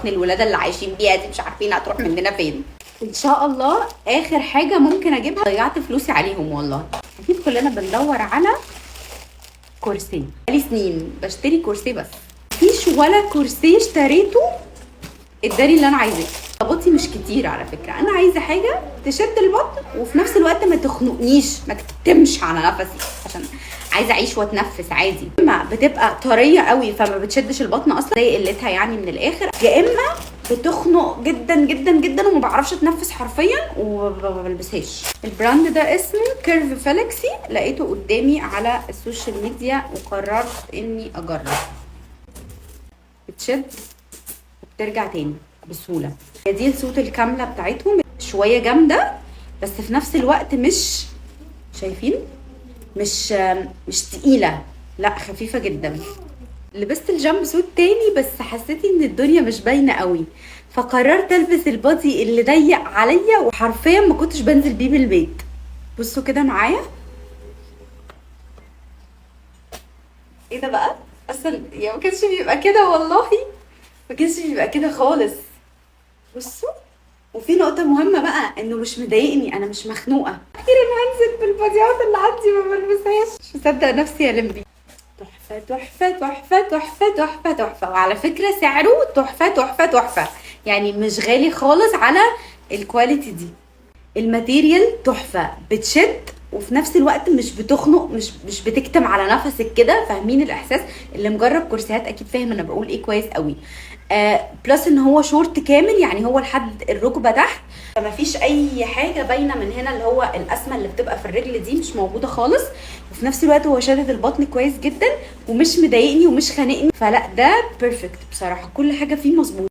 بطن الولاده اللي عايشين بيها دي مش عارفين هتروح مننا فين. ان شاء الله اخر حاجه ممكن اجيبها، ضيعت فلوسي عليهم والله. اكيد كلنا بندور على كرسي، بقالي سنين بشتري كرسي بس مفيش ولا كرسي اشتريته اداني اللي انا عايزاه. طلباتي مش كتير على فكره، انا عايزه حاجه تشد البطن وفي نفس الوقت ما تخنقنيش، ما تكتمش على نفسي، عشان عايزه اعيش واتنفس عادي. اما بتبقى طريه قوي فما بتشدش البطن اصلا زي قلتها يعني من الاخر، يا اما بتخنق جدا جدا جدا وما بعرفش اتنفس حرفيا وما بلبسهاش. البراند ده اسمه كيرف فالكسي، لقيته قدامي على السوشيال ميديا وقررت اني اجرب. بتشد وبترجع تاني بسهوله. هي دي الصوت الكامله بتاعتهم، شويه جامده بس في نفس الوقت مش شايفين، مش تقيله، لا خفيفه جدا. لبست الجامب سوت تاني بس حسيت ان الدنيا مش باينه قوي، فقررت البس البادي اللي ضيق عليا وحرفيا ما كنتش بنزل بيه من البيت. بصوا كده معايا، ايه ده بقى اصلا؟ يعني ما كانش بيبقى كده والله، ما كانش بيبقى كده خالص. بصوا، وفي نقطة مهمة بقى انه مش مضايقني، انا مش مخنوقة. اخيرا هنزل بالباديات اللي عندي ما بلبسهاش، مش مصدق نفسي يا لمبي. تحفة تحفة تحفة تحفة تحفة تحفة، وعلى فكرة سعره تحفة تحفة تحفة، يعني مش غالي خالص على الكواليتي دي. الماتيريال تحفة، بتشد وفي نفس الوقت مش بتخنق، مش بتكتم على نفسك كده. فاهمين الاحساس؟ اللي مجرب كرسيات اكيد فاهم انا بقول ايه كويس قوي. بلس ان هو شورت كامل، يعني هو لحد الركبه تحت، فما فيش اي حاجه باينه من هنا، اللي هو الاسمه اللي بتبقى في الرجل دي مش موجوده خالص. وفي نفس الوقت هو شادد البطن كويس جدا ومش مضايقني ومش خانقني، فلا ده بيرفكت بصراحه، كل حاجه فيه مظبوطه.